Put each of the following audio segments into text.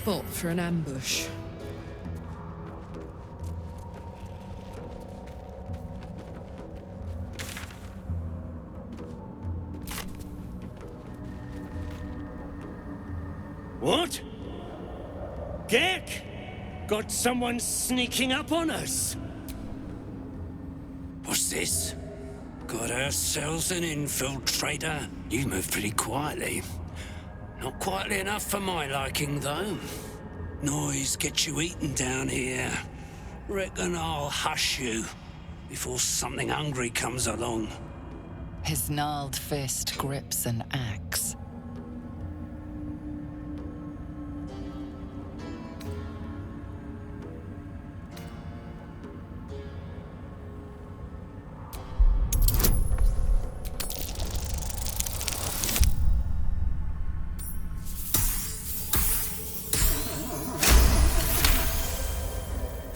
spot for an ambush. What? Gek? Got someone sneaking up on us? What's this? Got ourselves an infiltrator. You move pretty quietly. Not quietly enough for my liking, though. Noise gets you eaten down here. Reckon I'll hush you before something hungry comes along. His gnarled fist grips an axe.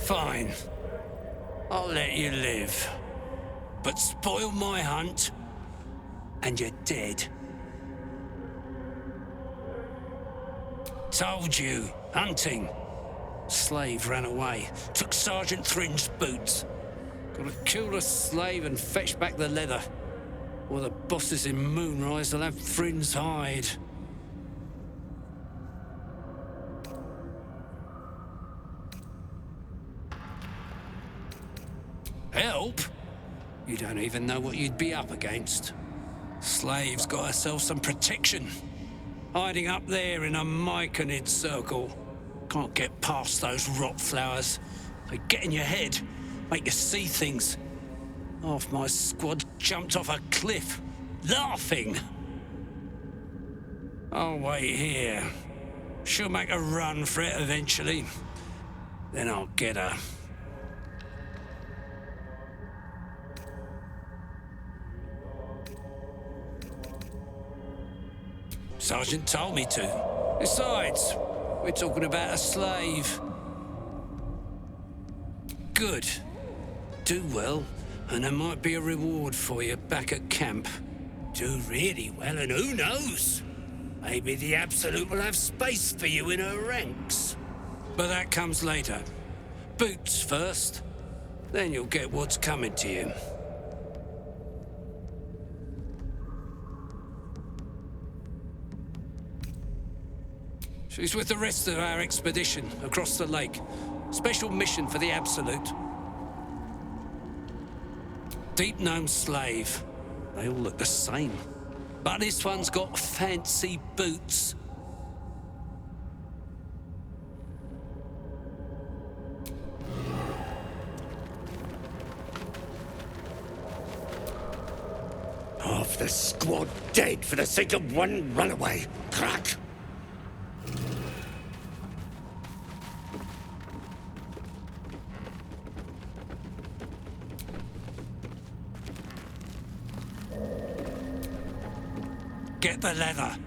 Fine. I'll let you live. But spoil my hunt, and you're dead. Told you, hunting. Slave ran away, took Sergeant Thrin's boots. Gotta kill the slave and fetch back the leather. Or the bosses in Moonrise will have Thrin's hide. Help? You don't even know what you'd be up against. Slave's got herself some protection. Hiding up there in a myconid circle. Can't get past those rot flowers. They get in your head, make you see things. Half my squad jumped off a cliff, laughing. I'll wait here. She'll make a run for it eventually. Then I'll get her. Sergeant told me to. Besides, we're talking about a slave. Good. Do well, and there might be a reward for you back at camp. Do really well, and who knows? Maybe the Absolute will have space for you in her ranks. But that comes later. Boots first, then you'll get what's coming to you. She's with the rest of our expedition across the lake. Special mission for the Absolute. Deep gnome slave. They all look the same. But this one's got fancy boots. Half the squad dead for the sake of one runaway. Crack! Get the leather.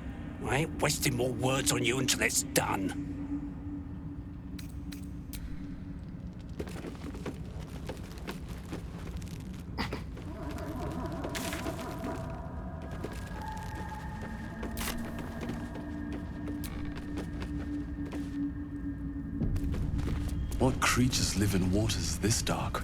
I ain't wasting more words on you until it's done. What creatures live in waters this dark?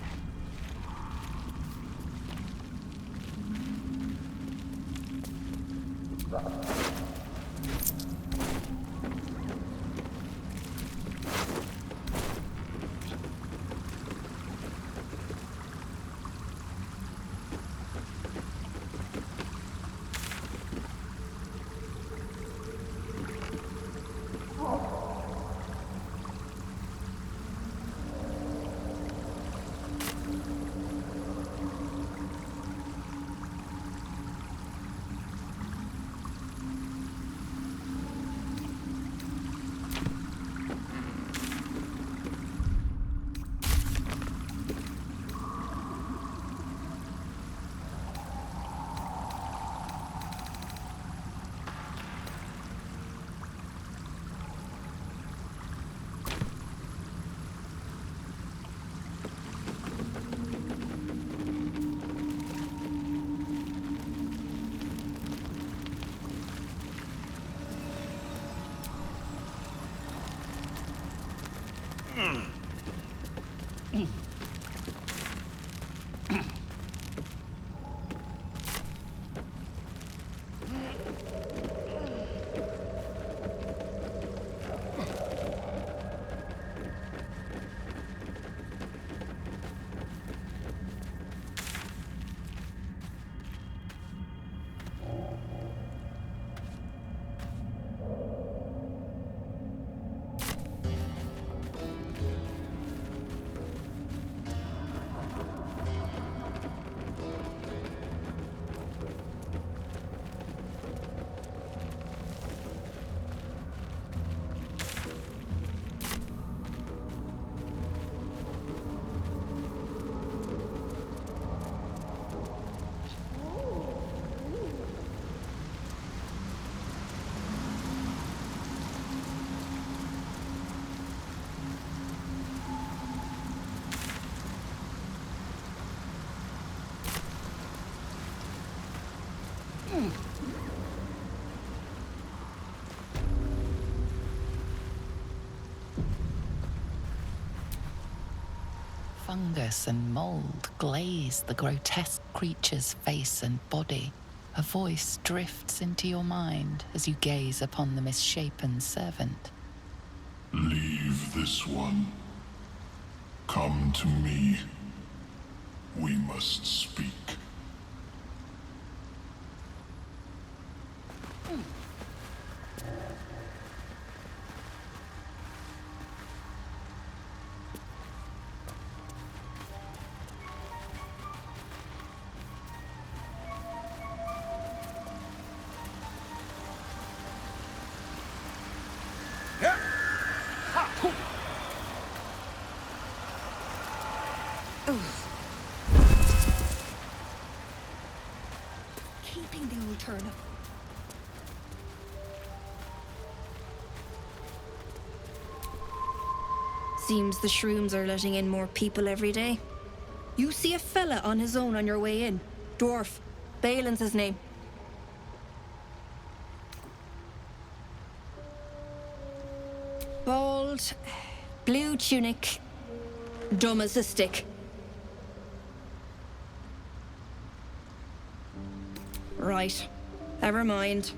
Fungus and mold glaze the grotesque creature's face and body. A voice drifts into your mind as you gaze upon the misshapen servant. Leave this one. Come to me. We must speak. Keeping the old turnip. Seems the shrooms are letting in more people every day. You see a fella on his own on your way in. Dwarf. Balin's his name. Bald, blue tunic, dumb as a stick. Right, never mind.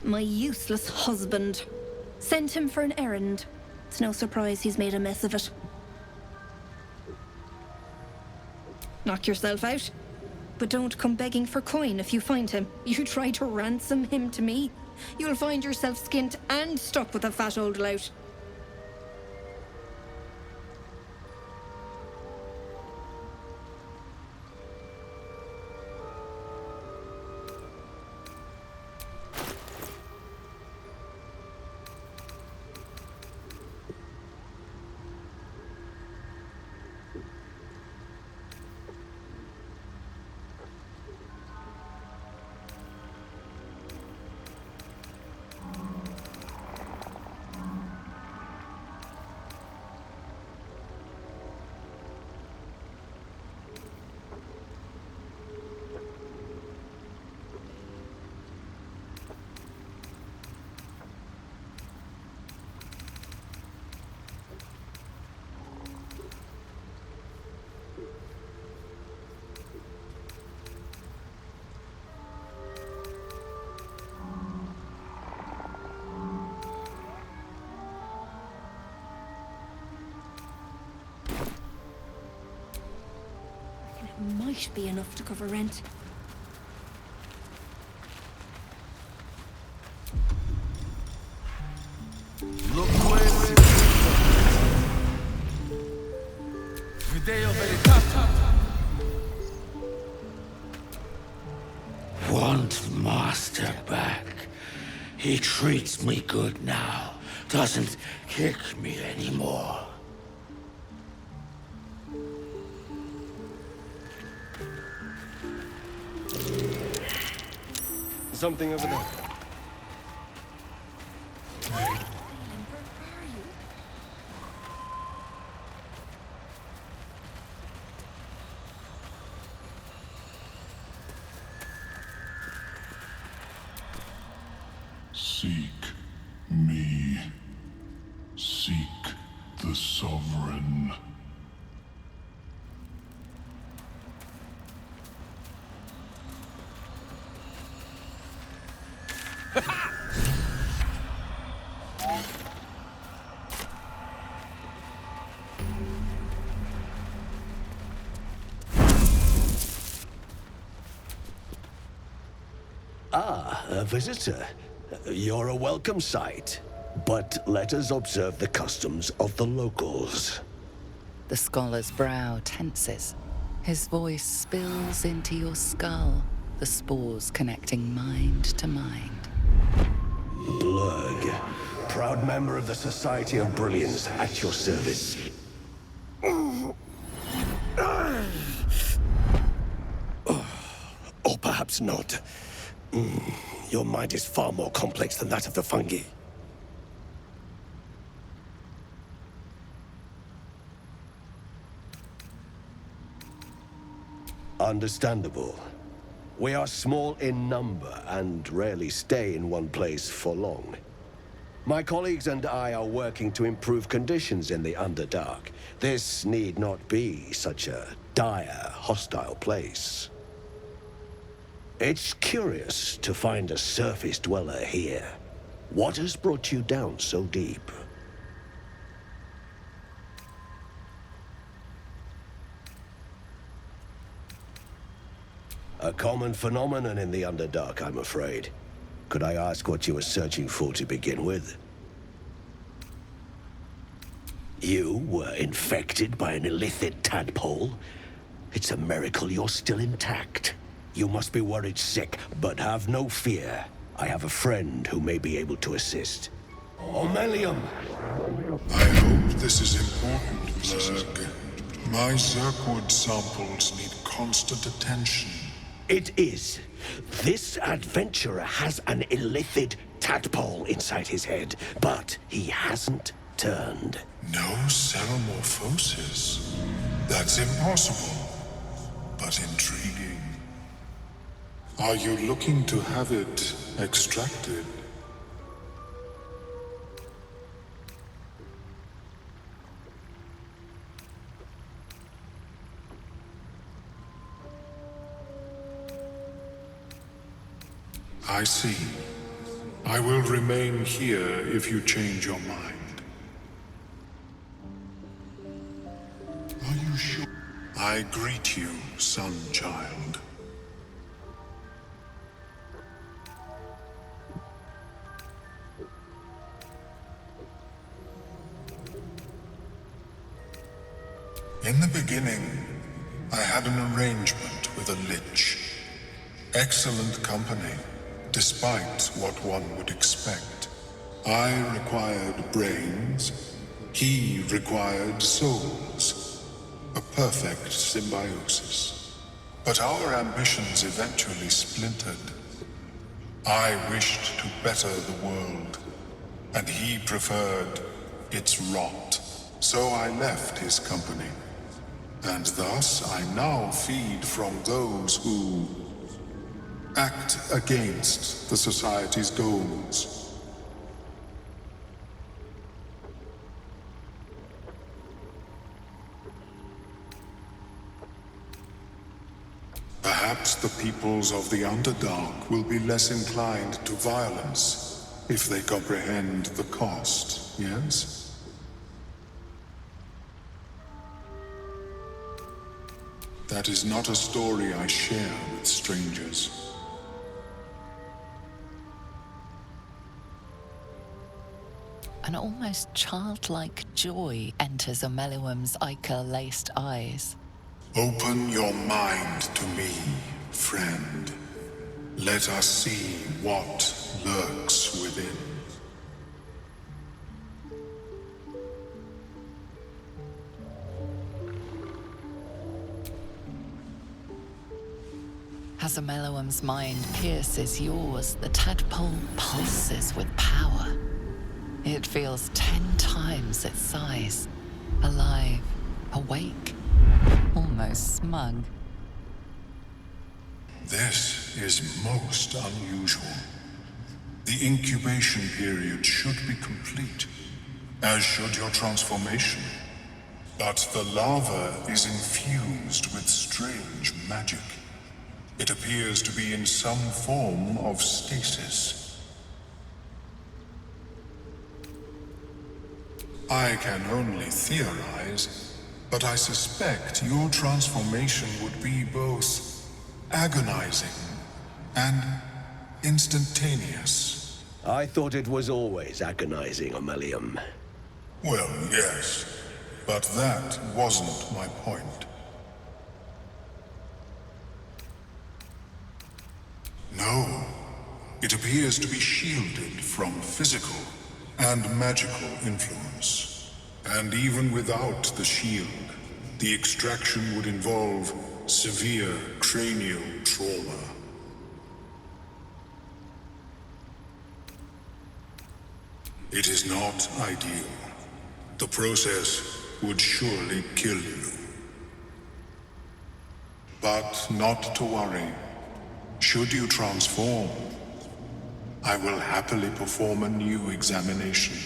My useless husband. Sent him for an errand. It's no surprise he's made a mess of it. Knock yourself out. But don't come begging for coin if you find him. You try to ransom him to me, you'll find yourself skint and stuck with a fat old lout. Might be enough to cover rent. Look where Video verità. Want master back. He treats me good now. Doesn't kick me anymore. Something over there. Seek me. Seek the Sovereign. A visitor. You're a welcome sight. But let us observe the customs of the locals. The scholar's brow tenses. His voice spills into your skull, the spores connecting mind to mind. Blurg, proud member of the Society of Brilliance, at your service. Or perhaps not. Your mind is far more complex than that of the fungi. Understandable. We are small in number and rarely stay in one place for long. My colleagues and I are working to improve conditions in the Underdark. This need not be such a dire, hostile place. It's curious to find a surface dweller here. What has brought you down so deep? A common phenomenon in the Underdark, I'm afraid. Could I ask what you were searching for to begin with? You were infected by an illithid tadpole? It's a miracle you're still intact. You must be worried sick, but have no fear. I have a friend who may be able to assist. Omelium! I hope this is important, Blurg. My Zirkwood samples need constant attention. It is. This adventurer has an illithid tadpole inside his head, but he hasn't turned. No cell morphosis. That's impossible, but intriguing. Are you looking to have it extracted? I see. I will remain here if you change your mind. Are you sure? I greet you, son-child. In the beginning, I had an arrangement with a lich. Excellent company, despite what one would expect. I required brains, he required souls. A perfect symbiosis. But our ambitions eventually splintered. I wished to better the world, and he preferred its rot. So I left his company. And thus I now feed from those who act against the Society's goals. Perhaps the peoples of the Underdark will be less inclined to violence if they comprehend the cost, yes? That is not a story I share with strangers. An almost childlike joy enters Omeluum's ichor-laced eyes. Open your mind to me, friend. Let us see what lurks within. As Omeluum's mind pierces yours, the tadpole pulses with power. It feels 10 times its size. Alive, awake, almost smug. This is most unusual. The incubation period should be complete, as should your transformation. But the larva is infused with strange magic. It appears to be in some form of stasis. I can only theorize, but I suspect your transformation would be both agonizing and instantaneous. I thought it was always agonizing, Omelium. Well, yes, but that wasn't my point. No, it appears to be shielded from physical and magical influence. And even without the shield, the extraction would involve severe cranial trauma. It is not ideal. The process would surely kill you. But not to worry. Should you transform, I will happily perform a new examination.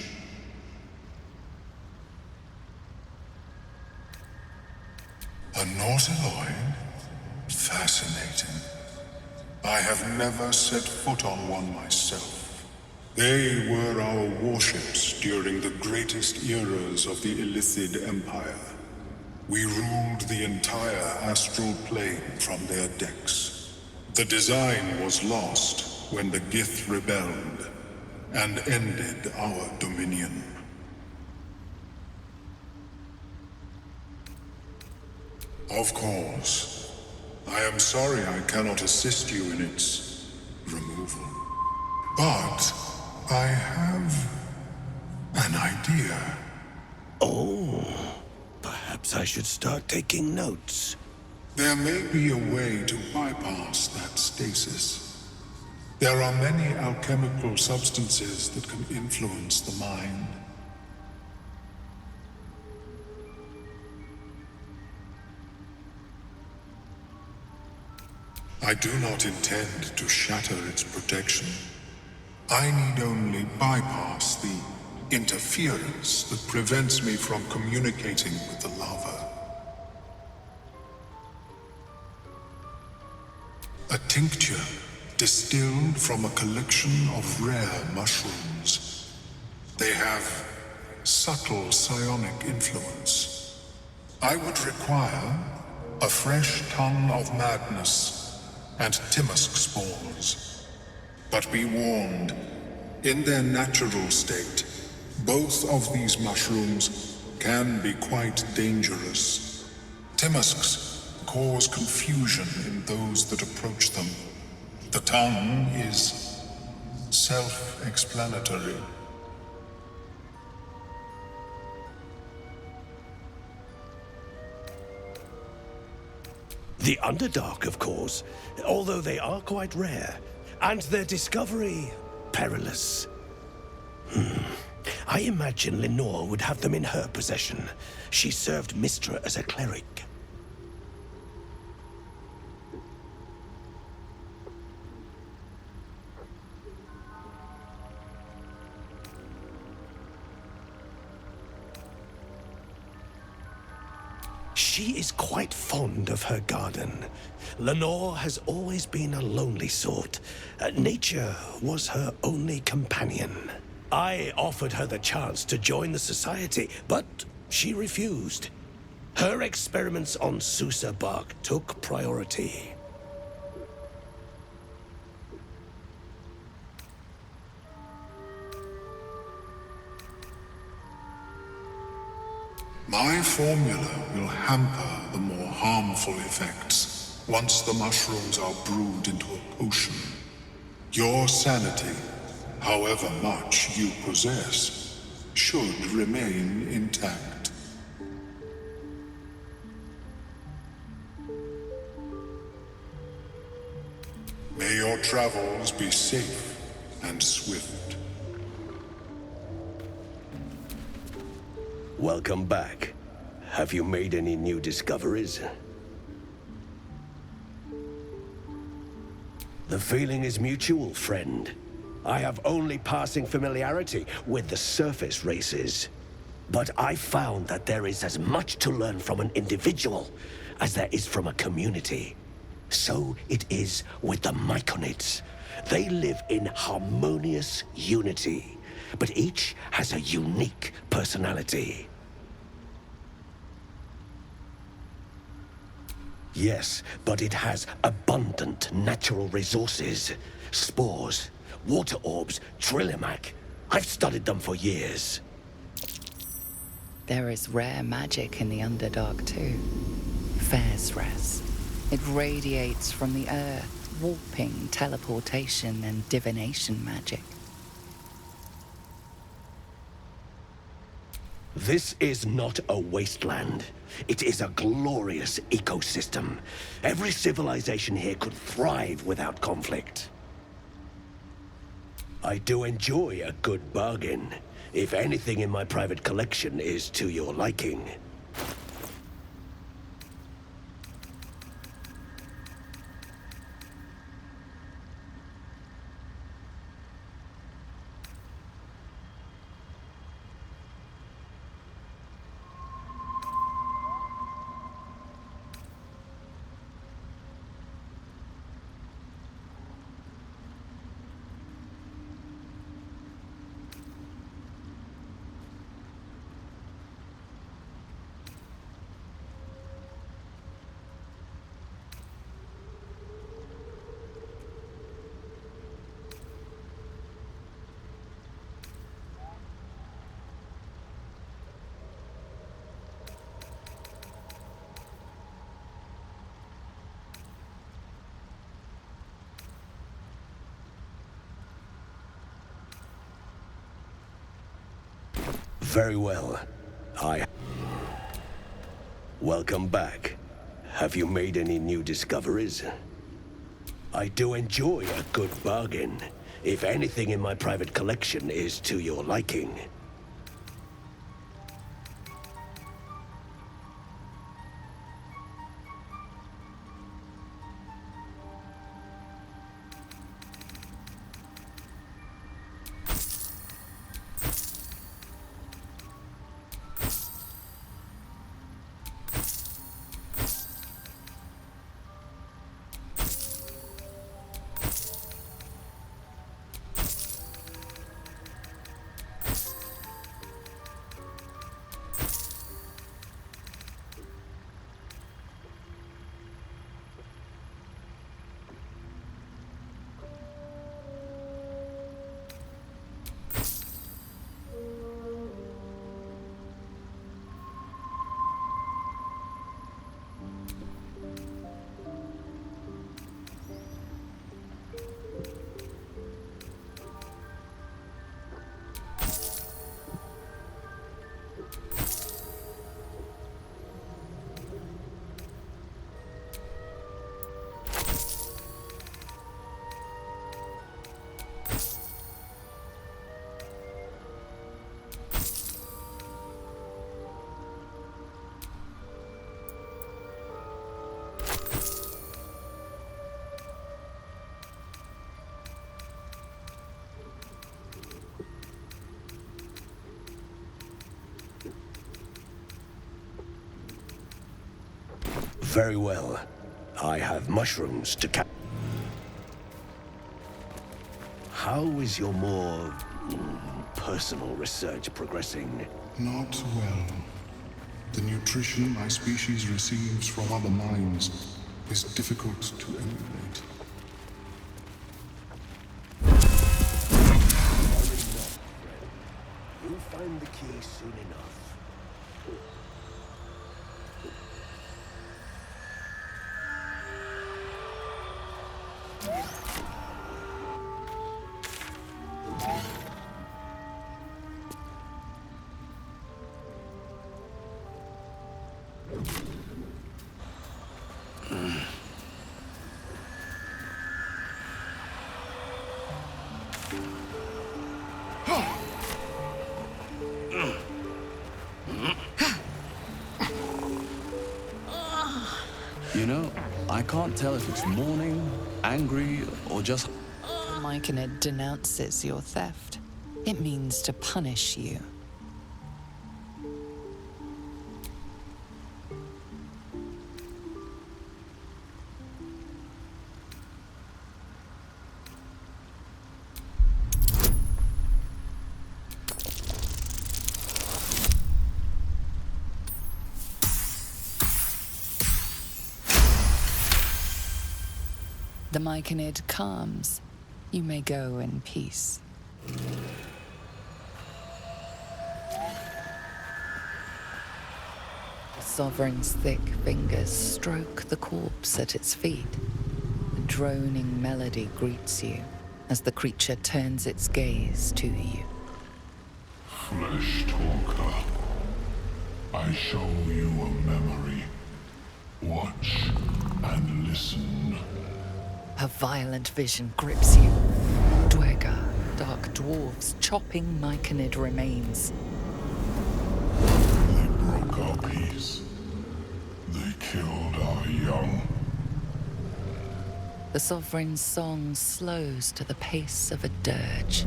A Nautiloid? Fascinating. I have never set foot on one myself. They were our warships during the greatest eras of the Illithid Empire. We ruled the entire astral plane from their decks. The design was lost when the Gith rebelled and ended our dominion. Of course, I am sorry I cannot assist you in its removal. But I have an idea. Oh, perhaps I should start taking notes. There may be a way to bypass that stasis. There are many alchemical substances that can influence the mind. I do not intend to shatter its protection. I need only bypass the interference that prevents me from communicating with the lava. A tincture distilled from a collection of rare mushrooms. They have subtle psionic influence. I would require a fresh ton of madness and Timisk spores. But be warned, in their natural state, both of these mushrooms can be quite dangerous. Timisks cause confusion in those that approach them. The tongue is self-explanatory. The Underdark, of course, although they are quite rare, and their discovery perilous. I imagine Lenore would have them in her possession. She served Mystra as a cleric. She is quite fond of her garden. Lenore has always been a lonely sort. Nature was her only companion. I offered her the chance to join the society, but she refused. Her experiments on Susa bark took priority. My formula will hamper the more harmful effects once the mushrooms are brewed into a potion. Your sanity, however much you possess, should remain intact. May your travels be safe and swift. Welcome back. Have you made any new discoveries? The feeling is mutual, friend. I have only passing familiarity with the surface races. But I found that there is as much to learn from an individual as there is from a community. So it is with the Myconids. They live in harmonious unity, but each has a unique personality. Yes, but it has abundant natural resources. Spores, water orbs, Trillimac. I've studied them for years. There is rare magic in the Underdark too. Fairsres. It radiates from the earth, warping, teleportation, and divination magic. This is not a wasteland. It is a glorious ecosystem. Every civilization here could thrive without conflict. I do enjoy a good bargain, if anything in my private collection is to your liking. Very well. Welcome back. Have you made any new discoveries? I do enjoy a good bargain, if anything in my private collection is to your liking. Very well. I have mushrooms to How is your more personal research progressing? Not well. The nutrition my species receives from other minds is difficult to emulate. You'll find the key soon enough. You know, I can't tell if it's mourning, angry, or just... The Myconid denounces your theft. It means to punish you. The Myconid calms. You may go in peace. The Sovereign's thick fingers stroke the corpse at its feet. A droning melody greets you as the creature turns its gaze to you. Flesh talker, I show you a memory. Watch and listen. A violent vision grips you. Dwergar, dark dwarves chopping Myconid remains. They broke our peace. They killed our young. The Sovereign's song slows to the pace of a dirge.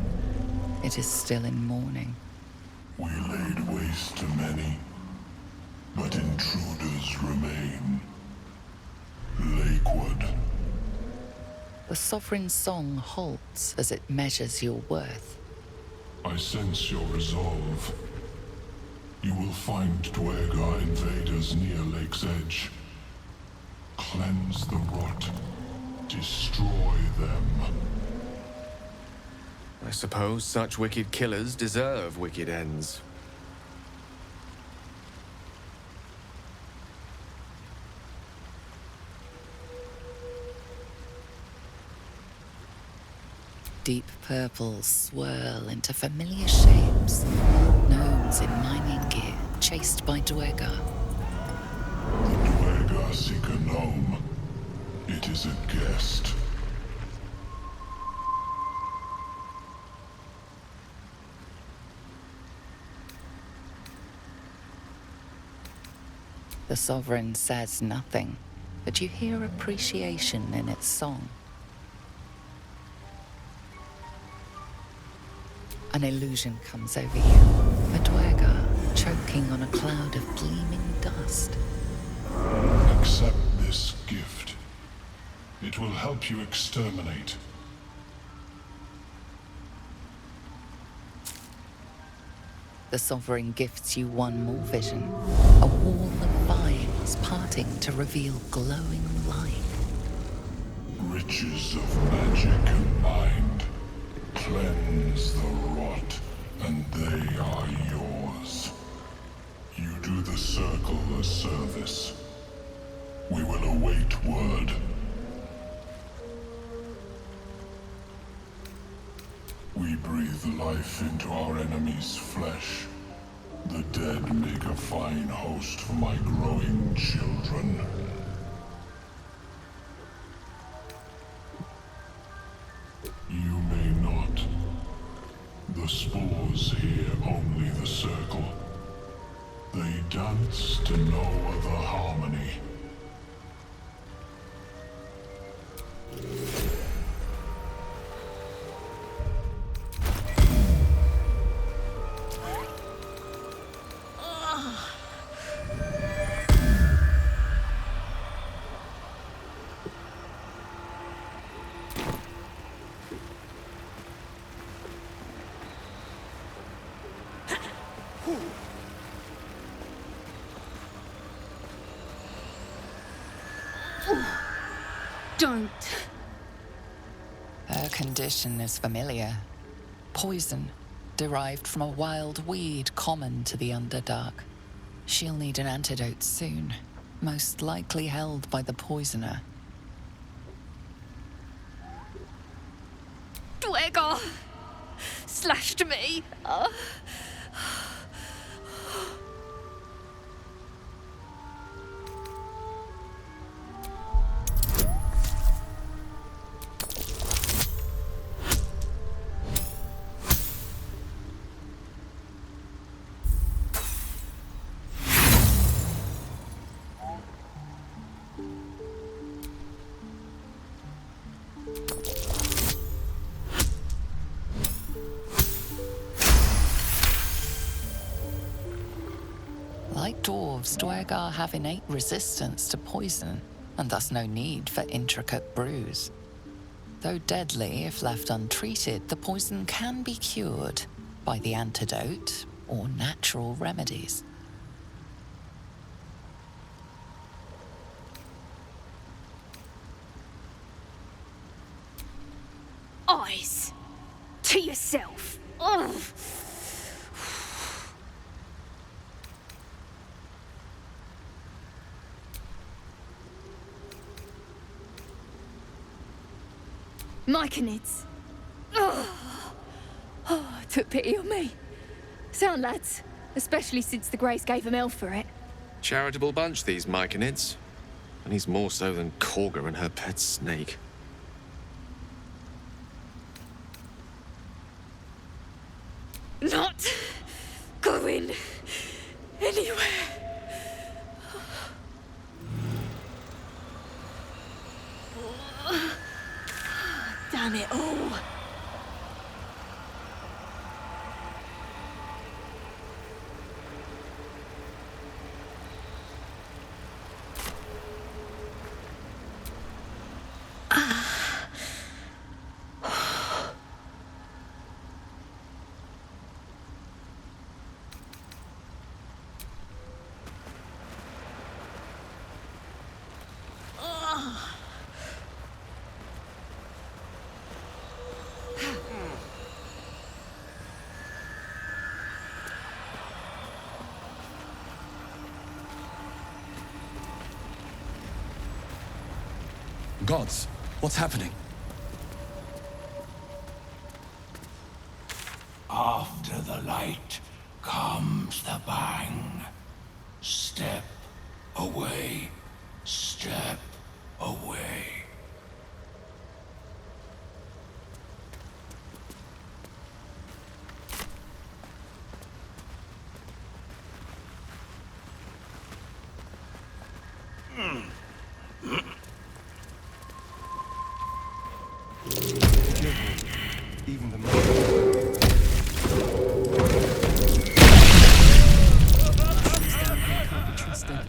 It is still in mourning. We laid waste to many, but intruders remain. Lakewood. The Sovereign's song halts as it measures your worth. I sense your resolve. You will find Dwergar invaders near Lake's Edge. Cleanse the rot. Destroy them. I suppose such wicked killers deserve wicked ends. Deep purples swirl into familiar shapes. Gnomes sovereigns in mining gear, chased by Duergar. The Duergar seek a gnome. It is a guest. The sovereign says nothing, but you hear appreciation in its song. An illusion comes over you, a Duergar choking on a cloud of gleaming dust. Accept this gift. It will help you exterminate. The sovereign gifts you one more vision, a wall of vines parting to reveal glowing light. Riches of magic and mind. Cleanse the rot, and they are yours. You do the circle a service. We will await word. We breathe life into our enemy's flesh. The dead make a fine host for my growing children. You may not. The spores hear only the circle. They dance to no other harmony. Don't. Her condition is familiar. Poison, derived from a wild weed common to the Underdark. She'll need an antidote soon, most likely held by the poisoner. Duergar slashed me. Like dwarves, Duergar have innate resistance to poison, and thus no need for intricate brews. Though deadly if left untreated, the poison can be cured by the antidote or natural remedies. Eyes to yourself. Ugh. Myconids. Took pity on me. Sound lads, especially since the Greys gave him hell for it. Charitable bunch, these Myconids. And he's more so than Korga and her pet snake. Not going anywhere. Damn it all. Gods, what's happening? After the light, comes the bang. Step away, step away. Even the most... Can't be trusted.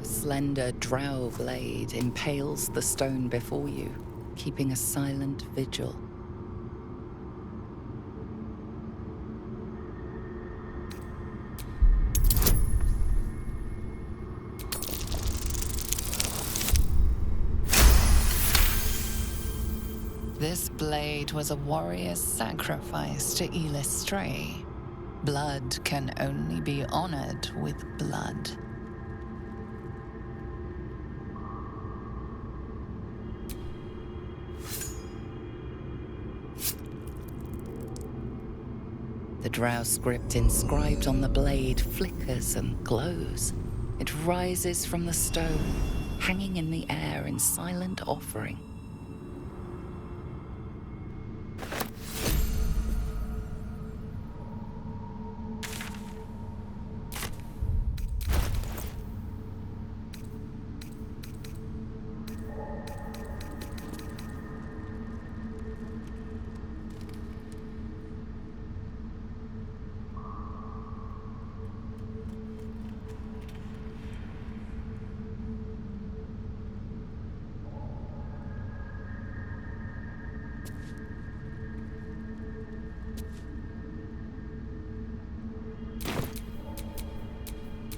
Slender drow blade impales the stone before you, keeping a silent vigil. This blade was a warrior's sacrifice to Stray. Blood can only be honored with blood. The drow script inscribed on the blade flickers and glows. It rises from the stone, hanging in the air in silent offering.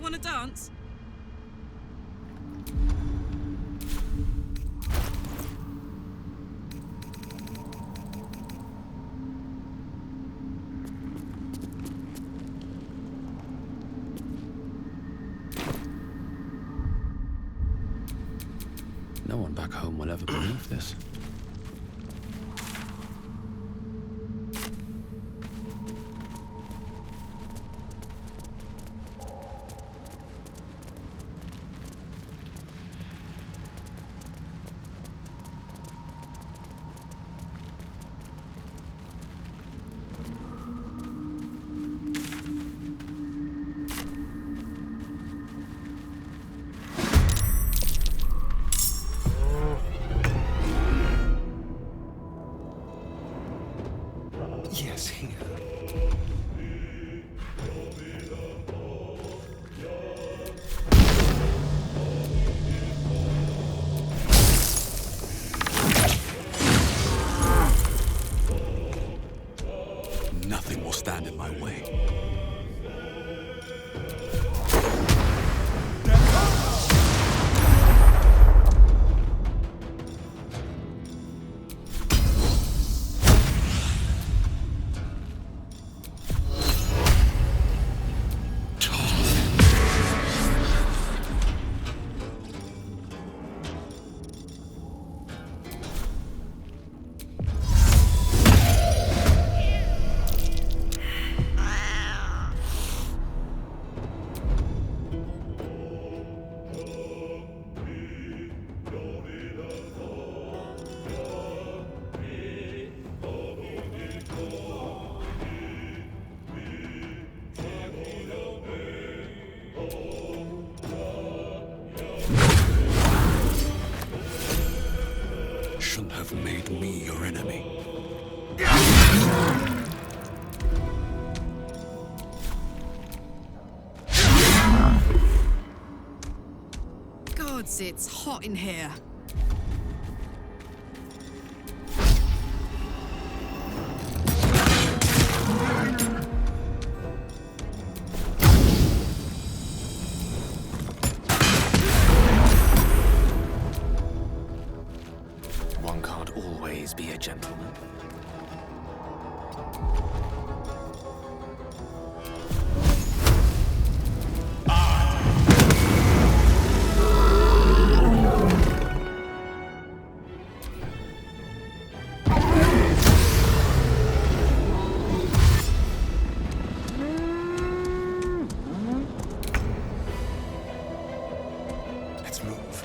Want to dance? No one back home will ever believe this. Yes, here. Nothing will stand in my way. Shouldn't have made me your enemy. Yes, it's hot in here. One can't always be a gentleman. Let's move.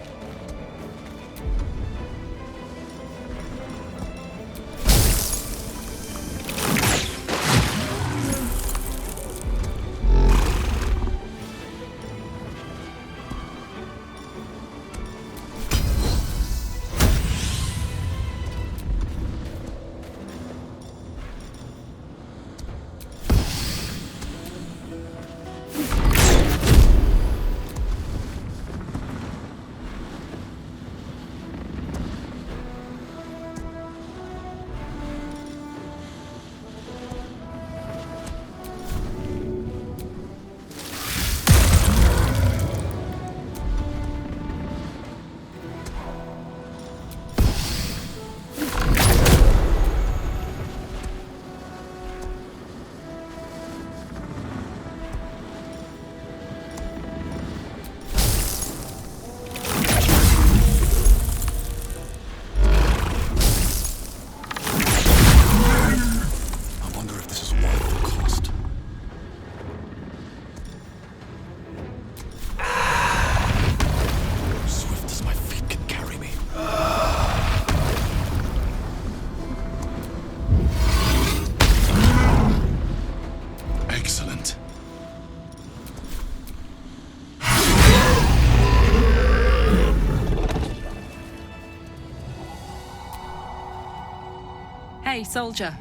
I wonder if this is worth the cost. Swift as my feet can carry me. Excellent. Hey, soldier.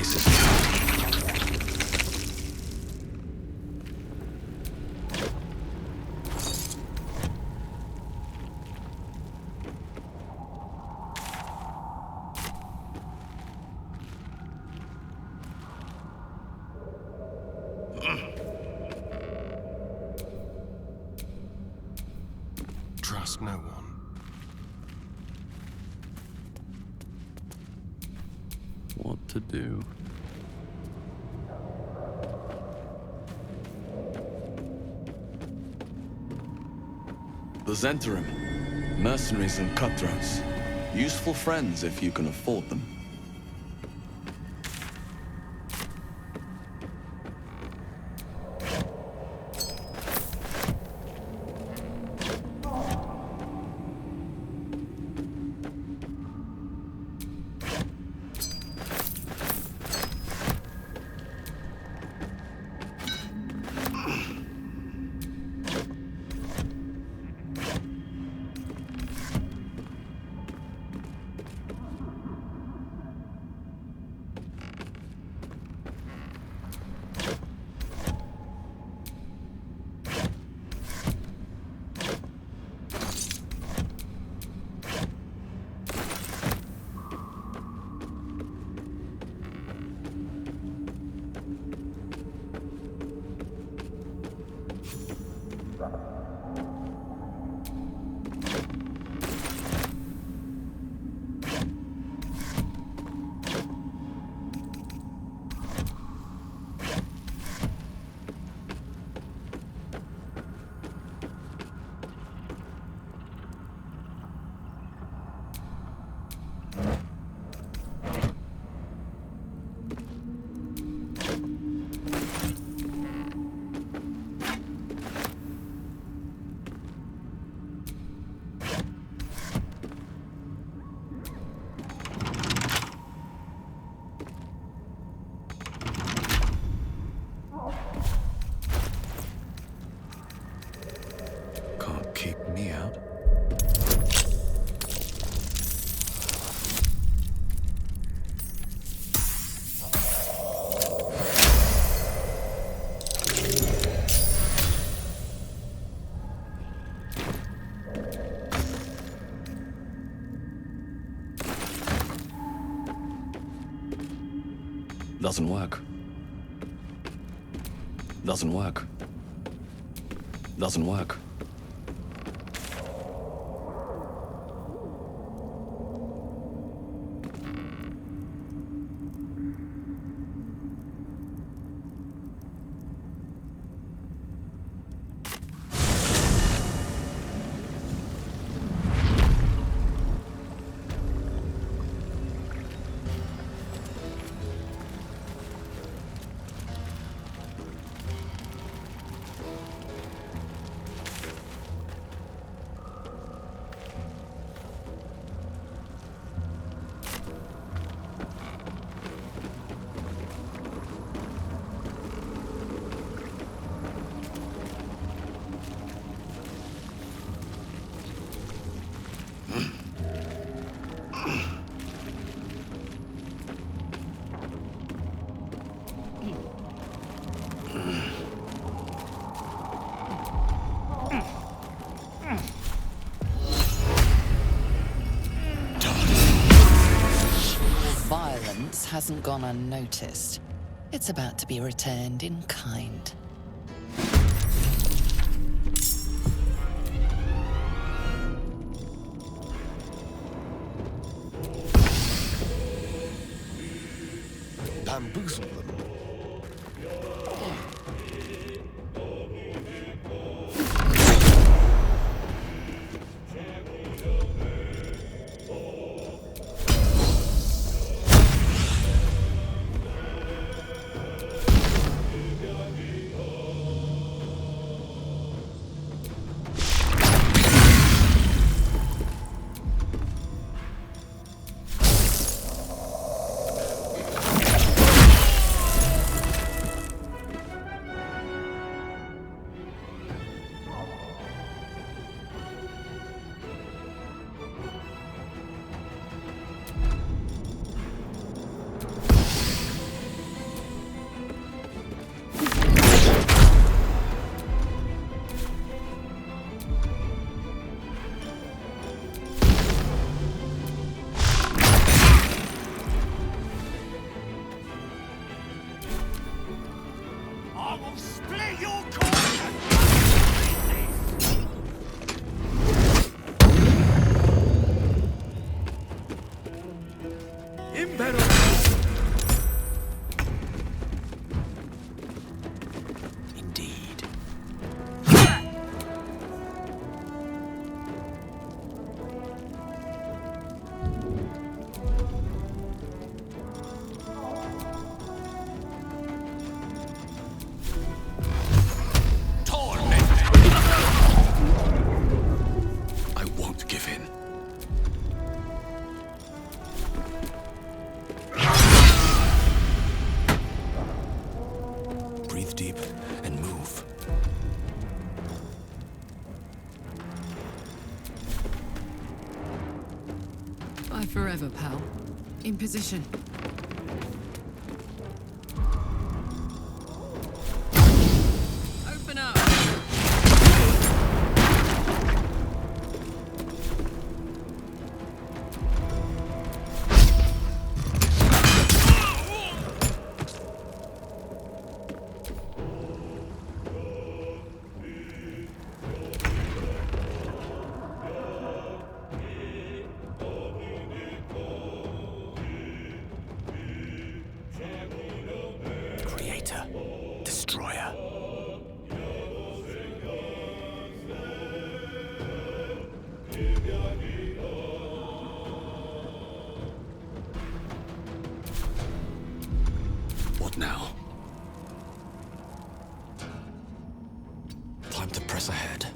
places. Trust no one. What to do? The Zentarim. Mercenaries and cutthroats. Useful friends if you can afford them. Doesn't work. Doesn't work. Doesn't work. Violence hasn't gone unnoticed. It's about to be returned in kind. Bamboozle them. Bye forever, pal. In position. Open up! Creator. Destroyer. What now? Time to press ahead.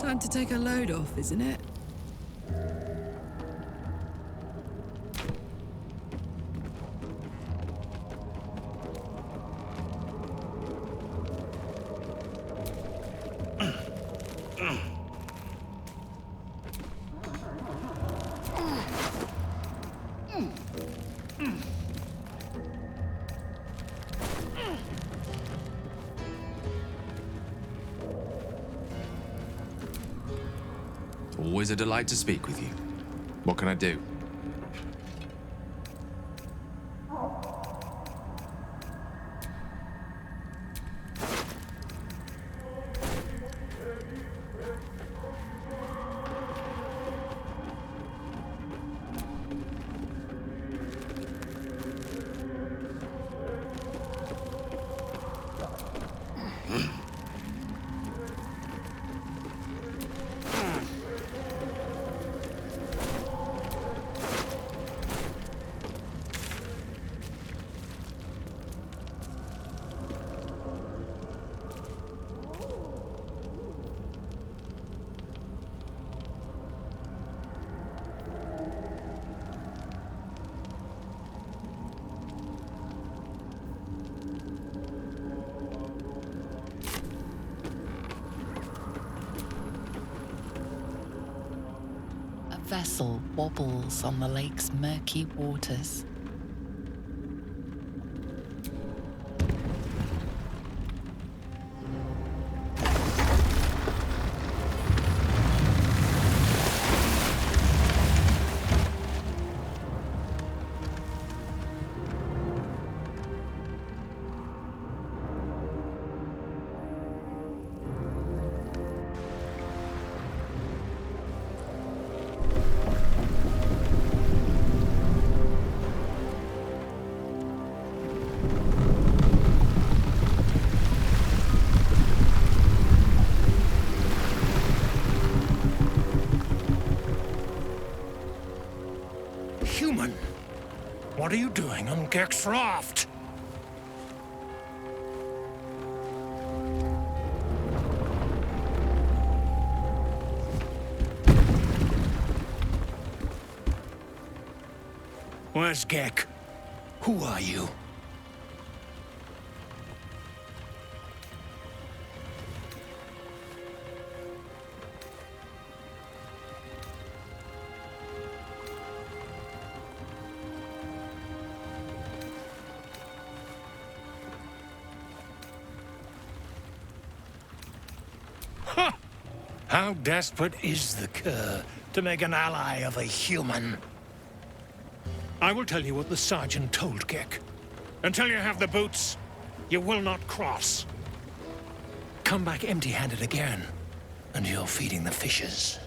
Time to take a load off, isn't it? Always a delight to speak with you. What can I do? Vessel wobbles on the lake's murky waters. Human! What are you doing on Gek's raft? Where's Gek? Who are you? How desperate is the cur to make an ally of a human? I will tell you what the sergeant told Gek. Until you have the boots, you will not cross. Come back empty-handed again, and you're feeding the fishes.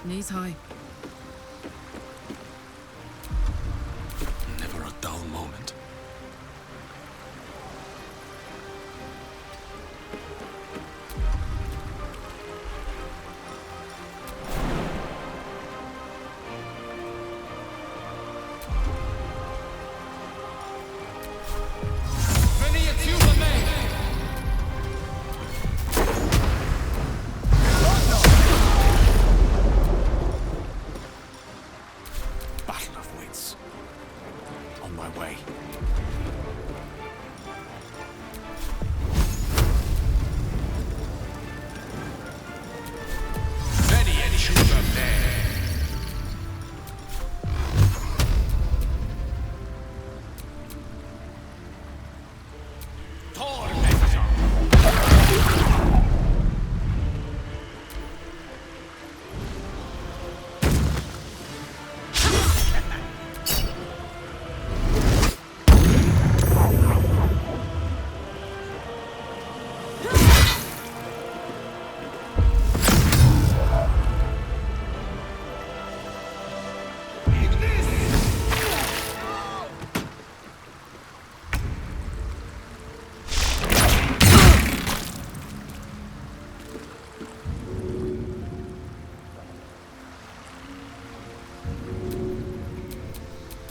Knees high. Never a dull moment.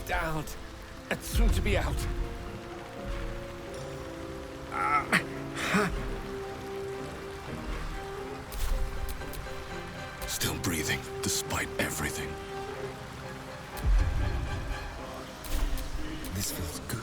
Down. It's soon to be out. Still breathing, despite everything. This feels good.